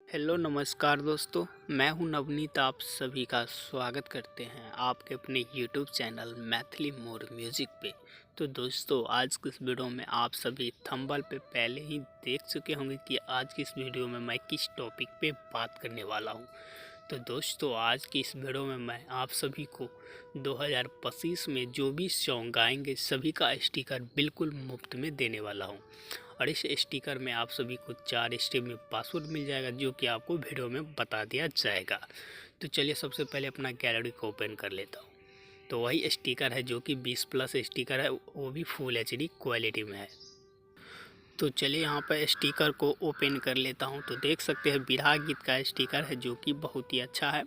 Hello नमस्कार दोस्तों, मैं हूं नवनीत। आप सभी का स्वागत करते हैं आपके अपने यूट्यूब चैनल मैथिली मोर म्यूजिक पे। तो दोस्तों, आज की इस वीडियो में आप सभी थंबनेल पे पहले ही देख चुके होंगे कि आज की इस वीडियो में मैं किस टॉपिक पे बात करने वाला हूं। तो दोस्तों, आज की इस वीडियो में मैं आप सभी को 2025 में जो भी सॉन्ग आएंगे सभी का स्टिकर बिल्कुल मुफ्त में देने वाला हूं। और इस स्टिकर में आप सभी को 4 स्टेप में पासवर्ड मिल जाएगा, जो कि आपको वीडियो में बता दिया जाएगा। तो चलिए सबसे पहले अपना गैलरी को ओपन कर लेता हूँ। तो वही स्टिकर है जो कि 20+ स्टिकर है, वो भी फुल HD क्वालिटी में है। तो चलिए यहाँ पर स्टिकर को ओपन कर लेता हूँ। तो देख सकते हैं बिरहा गीत का स्टिकर है, जो कि बहुत ही अच्छा है।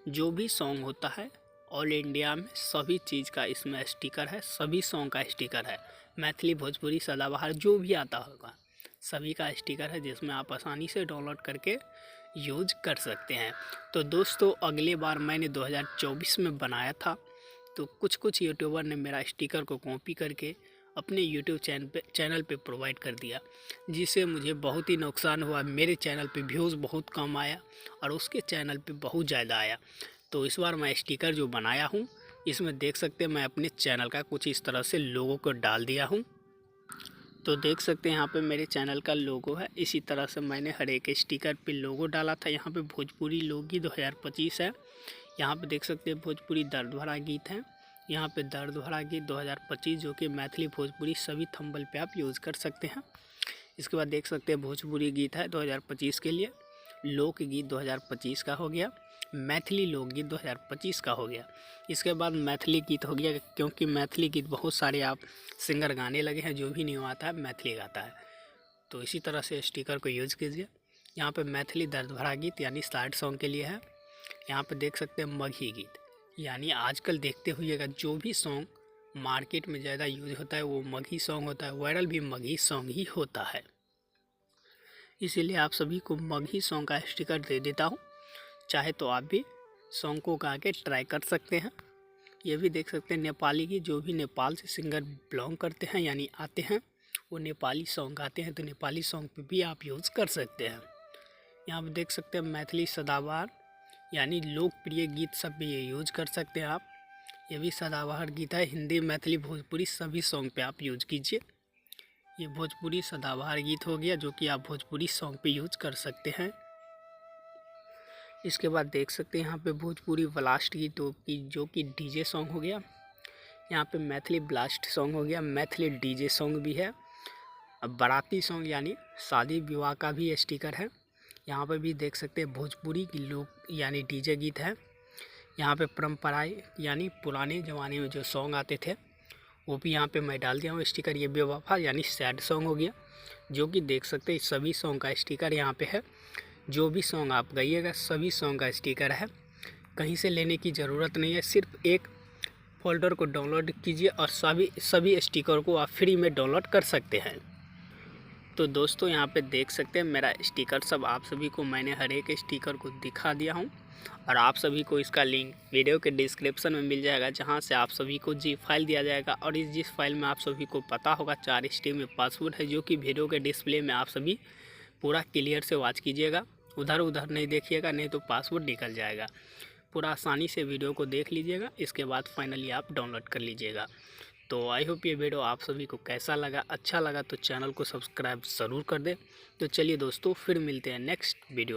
जो भी सॉन्ग होता है ऑल इंडिया में सभी चीज़ का इसमें स्टिकर है, सभी सॉन्ग का स्टिकर है। मैथिली, भोजपुरी, सदाबहार जो भी आता होगा सभी का स्टिकर है, जिसमें आप आसानी से डाउनलोड करके यूज कर सकते हैं। तो दोस्तों, अगले बार मैंने 2024 में बनाया था, तो कुछ यूट्यूबर ने मेरा स्टिकर को कॉपी करके अपने यूट्यूब चैनल पे प्रोवाइड कर दिया, जिससे मुझे बहुत ही नुकसान हुआ। मेरे चैनल पे व्यूज़ बहुत कम आया और उसके चैनल पे बहुत ज़्यादा आया। तो इस बार मैं स्टिकर जो बनाया हूँ, इसमें देख सकते हैं मैं अपने चैनल का कुछ इस तरह से लोगो को डाल दिया हूँ। तो देख सकते हैं यहाँ पे मेरे चैनल का लोगो है। इसी तरह से मैंने हर एक स्टिकर पे लोगो डाला था। यहाँ पे भोजपुरी लोकगीत 2025 है। यहाँ पे देख सकते हैं भोजपुरी दर्द भरा गीत है। यहाँ पे दर्द भरा गीत 2025, जो कि मैथिली भोजपुरी सभी थंबनेल पे आप यूज़ कर सकते हैं। इसके बाद देख सकते हैं भोजपुरी गीत है 2025 के लिए, लोकगीत 2025 का हो गया, मैथिली लोकगीत 2025 का हो गया। इसके बाद मैथिली गीत हो गया, क्योंकि मैथिली गीत बहुत सारे आप सिंगर गाने लगे हैं, जो भी नहीं आता है मैथिली गाता है। तो इसी तरह से स्टिकर को यूज़ कीजिए। यहाँ पे मैथिली दर्द भरा गीत यानी सैड सॉन्ग के लिए है। यहाँ पे देख सकते हैं मगही गीत, यानी आजकल देखते हुएगा जो भी सॉन्ग मार्केट में ज़्यादा यूज होता है वो मगही सॉन्ग होता है, वायरल भी मगही सॉन्ग ही होता है। इसीलिए आप सभी को मगही सॉन्ग का स्टिकर दे देता हूँ। चाहे तो आप भी सॉन्ग को गा के ट्राई कर सकते हैं। ये भी देख सकते हैं नेपाली की, जो भी नेपाल से सिंगर बिलोंग करते हैं यानी आते हैं, वो नेपाली सॉन्ग गाते हैं, तो नेपाली सॉन्ग पे भी आप यूज़ कर सकते हैं। यहाँ पे देख सकते हैं मैथिली सदाबहार यानी लोकप्रिय गीत सब भी ये यूज कर सकते हैं आप। ये भी सदाबहार गीत है, हिंदी, मैथिली, भोजपुरी सभी सॉन्ग पे आप यूज कीजिए। ये भोजपुरी सदाबहार गीत हो गया, जो कि आप भोजपुरी सॉन्ग पे यूज कर सकते हैं। इसके बाद देख सकते हैं यहाँ पे भोजपुरी ब्लास्ट गीत जो कि डीजे सॉन्ग हो गया। यहाँ पे मैथिली ब्लास्ट सॉन्ग हो गया, मैथिली डीजे सॉन्ग भी है। अब बाराती सॉन्ग यानी शादी विवाह का भी स्टिकर है। यहाँ पे भी देख सकते हैं भोजपुरी की लोक यानी डीजे गीत है। यहाँ पे परंपराएं यानी पुराने ज़माने में जो सॉन्ग आते थे वो भी यहाँ पे मैं डाल दिया हूँ स्टिकर। ये बेवफा यानी सैड सॉन्ग हो गया, जो कि देख सकते हैं सभी सॉन्ग का स्टिकर यहाँ पे है। जो भी सॉन्ग आप गाइएगा सभी सॉन्ग का स्टिकर है, कहीं से लेने की ज़रूरत नहीं है। सिर्फ एक फोल्डर को डाउनलोड कीजिए और सभी स्टिकर को आप फ्री में डाउनलोड कर सकते हैं। तो दोस्तों, यहाँ पे देख सकते हैं मेरा स्टिकर सब आप सभी को मैंने हर एक स्टिकर को दिखा दिया हूँ, और आप सभी को इसका लिंक वीडियो के डिस्क्रिप्शन में मिल जाएगा, जहाँ से आप सभी को जी फाइल दिया जाएगा। और इस जिस फाइल में आप सभी को पता होगा 4 स्टेप में पासवर्ड है, जो कि वीडियो के डिस्प्ले में आप सभी पूरा क्लियर से वॉच कीजिएगा, उधर उधर नहीं देखिएगा, नहीं तो पासवर्ड निकल जाएगा। पूरा आसानी से वीडियो को देख लीजिएगा, इसके बाद फाइनली आप डाउनलोड कर लीजिएगा। तो आई होप ये वीडियो आप सभी को कैसा लगा, अच्छा लगा तो चैनल को सब्सक्राइब ज़रूर कर दें। तो चलिए दोस्तों, फिर मिलते हैं नेक्स्ट वीडियो।